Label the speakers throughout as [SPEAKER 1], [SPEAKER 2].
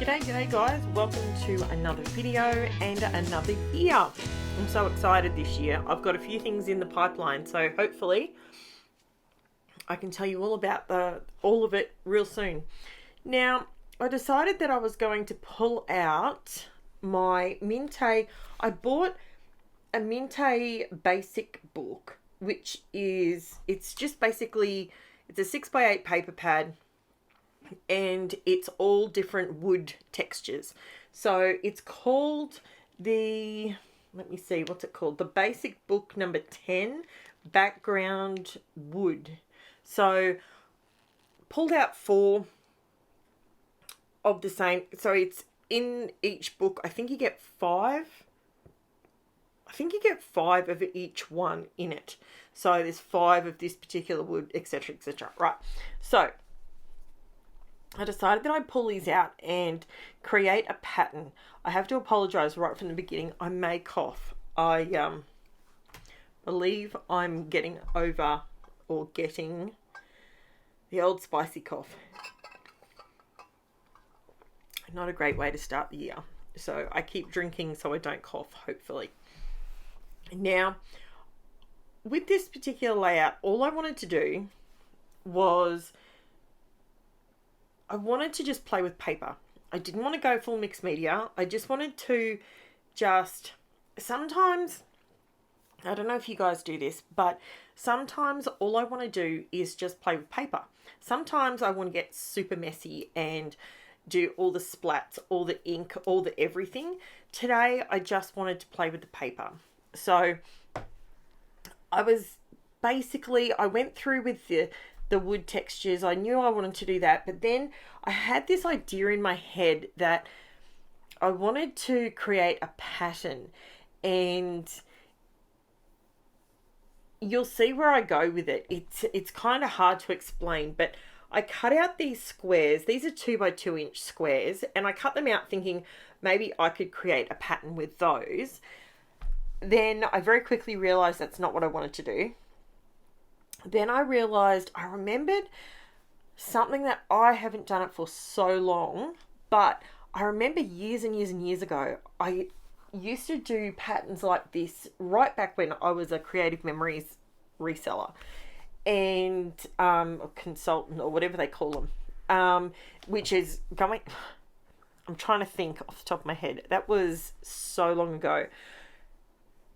[SPEAKER 1] G'day guys, welcome to another video and another year. I'm so excited this year. I've got a few things in the pipeline, so hopefully I can tell you all about all of it real soon. Now, I decided that I was going to pull out my MINTAY. I bought a MINTAY basic book, which is, it's just basically, it's a 6x8 paper pad, and it's all different wood textures. So it's called the, let me see, what's it called? The basic book number 10, background wood. So pulled out 4 of the same. So it's in each book. I think you get 5. I think you get 5 of each one in it. So there's 5 of this particular wood, etc., etc. Right. So I decided that I'd pull these out and create a pattern. I have to apologize right from the beginning. I may cough. I believe I'm getting over or getting the old spicy cough. Not a great way to start the year. So I keep drinking so I don't cough, hopefully. Now, with this particular layout, all I wanted to do was I wanted to just play with paper. I didn't want to go full mixed media. I just wanted to sometimes, I don't know if you guys do this, but sometimes all I want to do is just play with paper. Sometimes I want to get super messy and do all the splats, all the ink, all the everything. Today, I just wanted to play with the paper. So I went through with the wood textures. I knew I wanted to do that, but then I had this idea in my head that I wanted to create a pattern, and you'll see where I go with it. It's kind of hard to explain, but I cut out these squares. These are 2x2 inch squares, and I cut them out thinking maybe I could create a pattern with those. Then I very quickly realized that's not what I wanted to do. Then I remembered something that I haven't done it for so long, but I remember years and years and years ago, I used to do patterns like this right back when I was a Creative Memories reseller and a consultant, or whatever they call them, which is going, I'm trying to think off the top of my head. That was so long ago.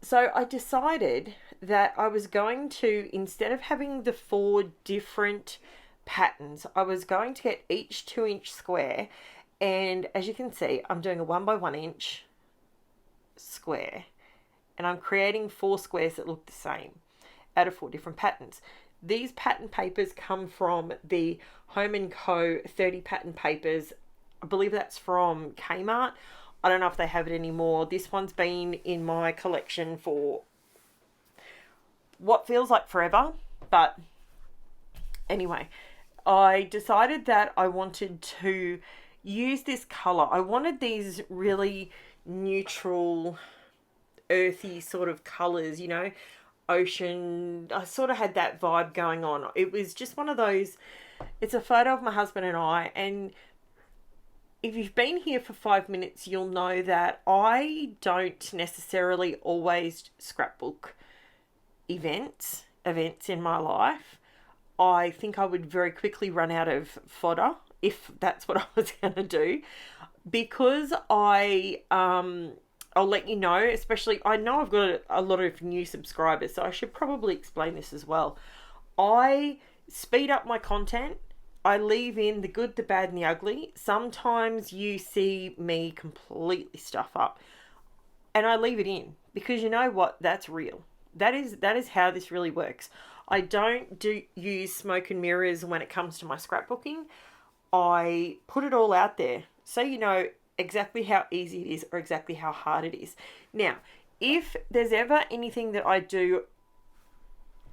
[SPEAKER 1] So I decided that I was going to, instead of having the 4 different patterns, I was going to get each 2-inch square. And as you can see, I'm doing a 1x1 inch square. And I'm creating 4 squares that look the same out of 4 different patterns. These pattern papers come from the Home & Co. 30 pattern papers. I believe that's from Kmart. I don't know if they have it anymore. This one's been in my collection for what feels like forever. But anyway, I decided that I wanted to use this color. I wanted these really neutral, earthy sort of colors, you know, ocean. I sort of had that vibe going on. It was just one of those, it's a photo of my husband and I, and if you've been here for 5 minutes, you'll know that I don't necessarily always scrapbook events in my life. I think I would very quickly run out of fodder if that's what I was going to do, because I'll let you know, especially, I know I've got a lot of new subscribers, so I should probably explain this as well. I speed up my content. I leave in the good, the bad, and the ugly. Sometimes you see me completely stuff up, and I leave it in because you know what? That's real. That is how this really works. I don't use smoke and mirrors when it comes to my scrapbooking. I put it all out there so you know exactly how easy it is or exactly how hard it is. Now, if there's ever anything that I do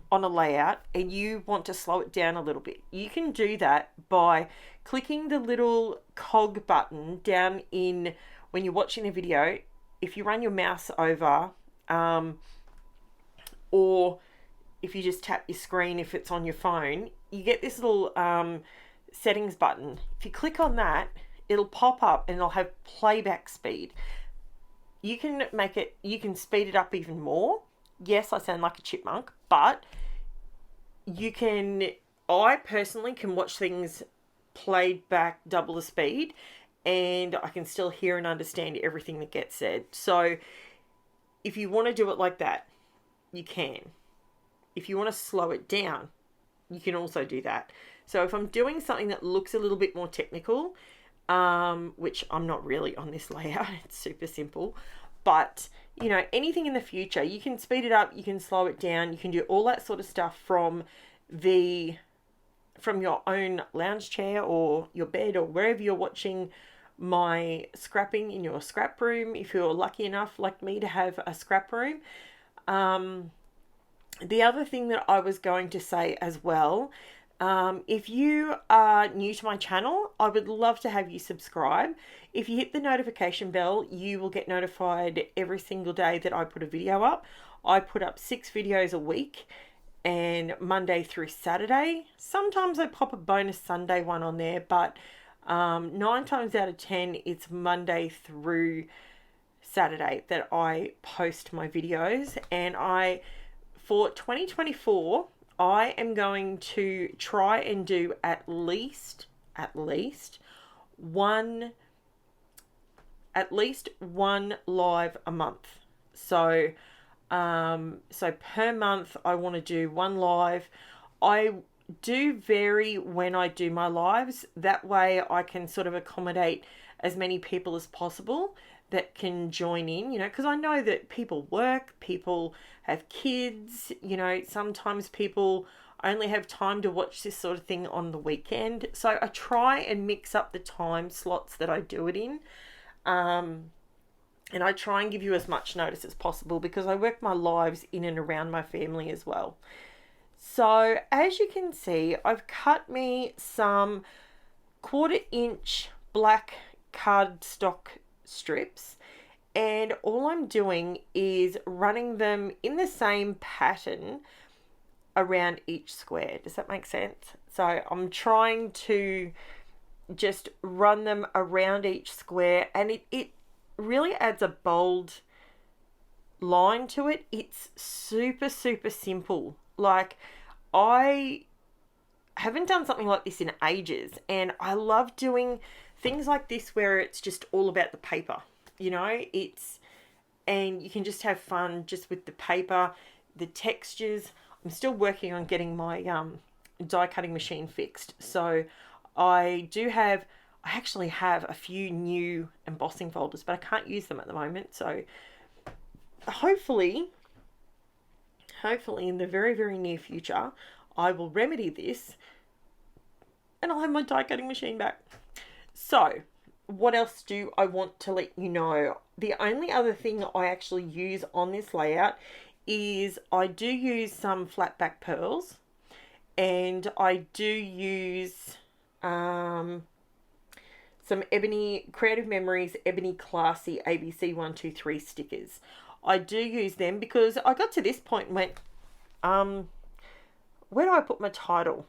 [SPEAKER 1] on a layout and you want to slow it down a little bit, you can do that by clicking the little cog button down in, when you're watching a video, if you run your mouse over, or if you just tap your screen, if it's on your phone, you get this little settings button. If you click on that, it'll pop up and it'll have playback speed. You can you can speed it up even more. Yes, I sound like a chipmunk, but I personally can watch things played back double the speed, and I can still hear and understand everything that gets said. So if you want to do it like that, you can. If you want to slow it down, you can also do that. So if I'm doing something that looks a little bit more technical, which I'm not really on this layout, it's super simple, but you know, anything in the future, you can speed it up, you can slow it down, you can do all that sort of stuff from your own lounge chair or your bed or wherever you're watching my scrapping in your scrap room, if you're lucky enough like me to have a scrap room. The other thing that I was going to say as well, if you are new to my channel, I would love to have you subscribe. If you hit the notification bell, you will get notified every single day that I put a video up. I put up 6 videos a week, and Monday through Saturday. Sometimes I pop a bonus Sunday one on there, but 9 times out of 10, it's Monday through Saturday that I post my videos. And for 2024, I am going to try and do at least one live a month. So per month I want to do 1 live. I do vary when I do my lives. That way I can sort of accommodate as many people as possible that can join in, you know, because I know that people work, people have kids, you know, sometimes people only have time to watch this sort of thing on the weekend. So I try and mix up the time slots that I do it in. And I try and give you as much notice as possible because I work my lives in and around my family as well. So as you can see, I've cut me some 1/4 inch black cardstock strips, and all I'm doing is running them in the same pattern around each square. Does that make sense? So I'm trying to just run them around each square, and it really adds a bold line to it. It's super simple. Like, I haven't done something like this in ages, and I love doing things like this where it's just all about the paper, you know, and you can just have fun just with the paper, the textures. I'm still working on getting my die cutting machine fixed. So I actually have a few new embossing folders, but I can't use them at the moment. So hopefully in the very near future, I will remedy this and I'll have my die cutting machine back. So what else do I want to let you know? The only other thing I actually use on this layout is I do use some flat back pearls, and I do use some Ebony Creative Memories Ebony Classy ABC 123 stickers. I do use them because I got to this point and went, where do I put my title?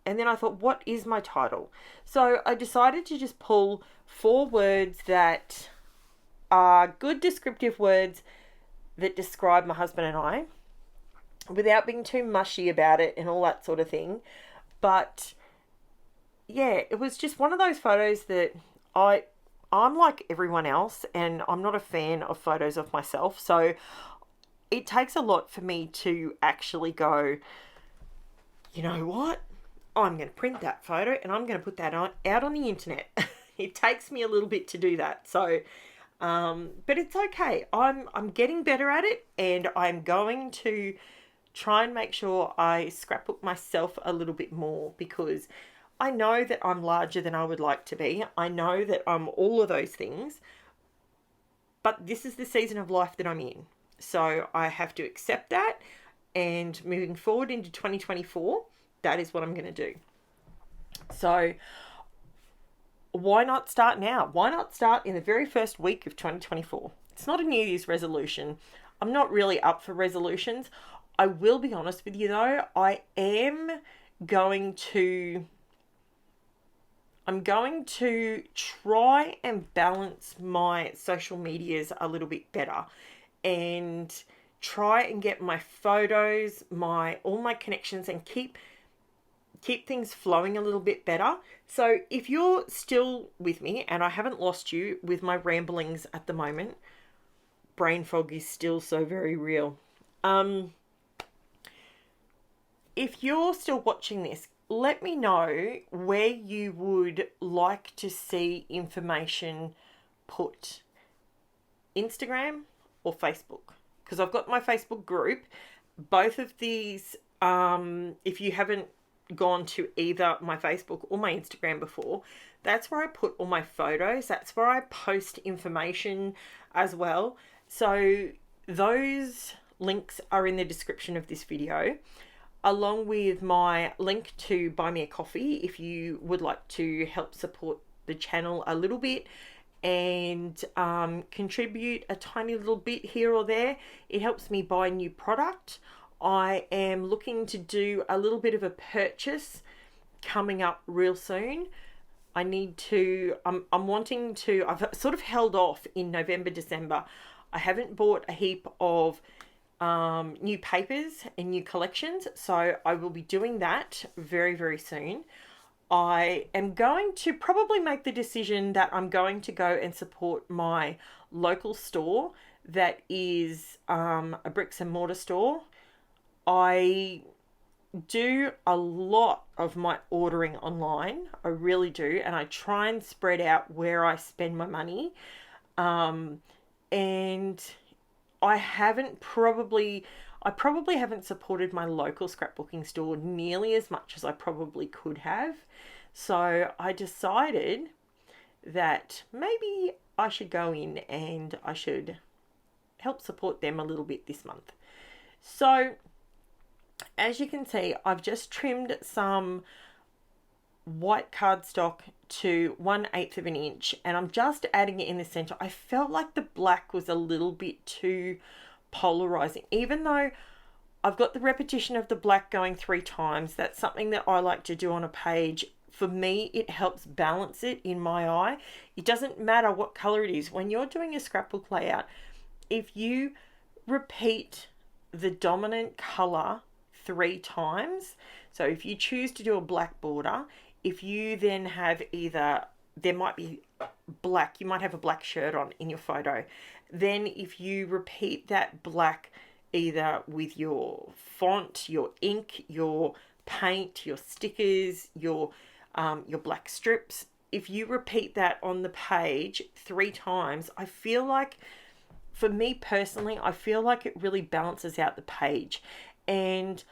[SPEAKER 1] And then I thought, what is my title? So I decided to just pull 4 words that are good descriptive words that describe my husband and I without being too mushy about it and all that sort of thing. But yeah, it was just one of those photos that I'm like everyone else, and I'm not a fan of photos of myself. So it takes a lot for me to actually go, you know what? I'm going to print that photo and I'm going to put that out on the internet. It takes me a little bit to do that. So, but it's okay. I'm getting better at it, and I'm going to try and make sure I scrapbook myself a little bit more, because I know that I'm larger than I would like to be. I know that I'm all of those things, but this is the season of life that I'm in. So I have to accept that, and moving forward into 2024, that is what I'm going to do. So why not start now? Why not start in the very first week of 2024? It's not a New Year's resolution. I'm not really up for resolutions. I will be honest with you though, I am going to I'm going to try and balance my social medias a little bit better and try and get my photos, all my connections, and keep things flowing a little bit better. So if you're still with me and I haven't lost you with my ramblings at the moment, brain fog is still so very real. If you're still watching this, let me know where you would like to see information put. Instagram or Facebook, because I've got my Facebook group. Both of these, if you haven't gone to either my Facebook or my Instagram before, that's where I put all my photos. That's where I post information as well. So those links are in the description of this video, along with my link to buy me a coffee if you would like to help support the channel a little bit and contribute a tiny little bit here or there. It helps me buy new product. I am looking to do a little bit of a purchase coming up real soon. I'm wanting to, I've sort of held off in November, December. I haven't bought a heap of new papers and new collections, so I will be doing that very, very soon. I am going to probably make the decision that I'm going to go and support my local store that is a bricks and mortar store. I do a lot of my ordering online. I really do. And I try and spread out where I spend my money. And I probably haven't supported my local scrapbooking store nearly as much as I probably could have. So I decided that maybe I should go in and I should help support them a little bit this month. So as you can see, I've just trimmed some white cardstock to 1/8 of an inch, and I'm just adding it in the center. I felt like the black was a little bit too polarizing, even though I've got the repetition of the black going 3 times. That's something that I like to do on a page. For me, it helps balance it in my eye. It doesn't matter what color it is. When you're doing a scrapbook layout, if you repeat the dominant color 3 times, so if you choose to do a black border, if you then have there might be black, you might have a black shirt on in your photo. Then if you repeat that black either with your font, your ink, your paint, your stickers, your black strips, if you repeat that on the page 3 times, I feel like, for me personally, I feel like it really balances out the page. And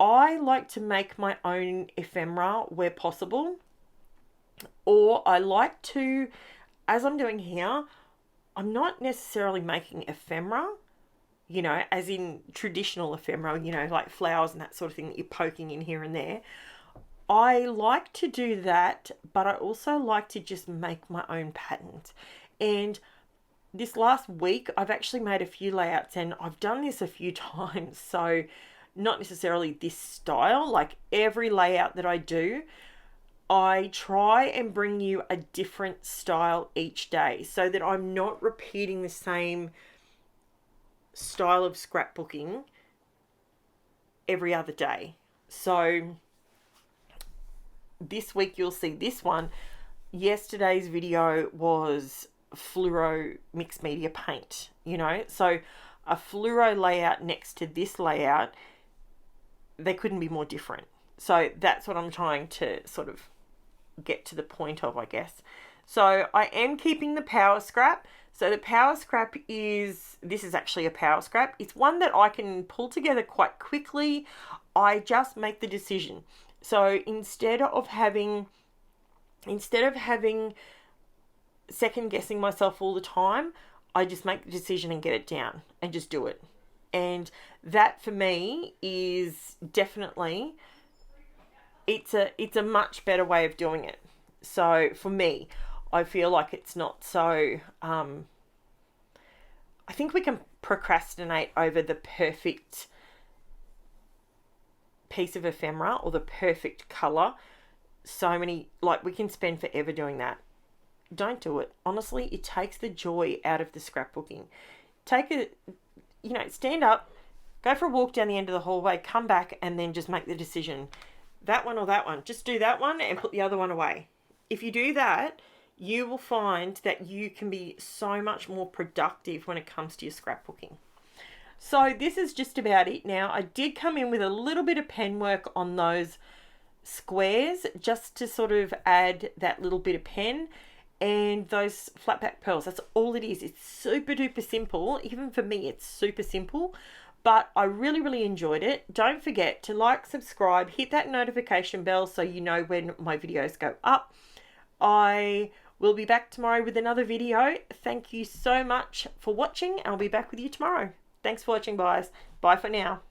[SPEAKER 1] I like to make my own ephemera where possible, or I like to, as I'm doing here, I'm not necessarily making ephemera, as in traditional ephemera, like flowers and that sort of thing that you're poking in here and there. I like to do that, but I also like to just make my own patterns. And this last week, I've actually made a few layouts, and I've done this a few times. So not necessarily this style, like every layout that I do, I try and bring you a different style each day so that I'm not repeating the same style of scrapbooking every other day. So this week you'll see this one. Yesterday's video was fluoro mixed media paint, so a fluoro layout next to this layout, they couldn't be more different. So that's what I'm trying to sort of get to the point of, I guess. So I am keeping the power scrap. So the power scrap this is actually a power scrap. It's one that I can pull together quite quickly. I just make the decision. So instead of having second guessing myself all the time, I just make the decision and get it down and just do it. And that for me is definitely, it's a much better way of doing it. So for me, I feel like it's not so, I think we can procrastinate over the perfect piece of ephemera or the perfect color so many, like we can spend forever doing that. Don't do it. Honestly, it takes the joy out of the scrapbooking. Take a, stand up, go for a walk down the end of the hallway, come back, and then just make the decision. That one or that one. Just do that one and put the other one away. If you do that, you will find that you can be so much more productive when it comes to your scrapbooking. So this is just about it now. I did come in with a little bit of pen work on those squares just to sort of add that little bit of pen, and those flat back pearls. That's all it is. It's super duper simple. Even for me, it's super simple, but I really, really enjoyed it. Don't forget to like, subscribe, hit that notification bell so you know when my videos go up. I will be back tomorrow with another video. Thank you so much for watching. I'll be back with you tomorrow. Thanks for watching, guys. Bye for now.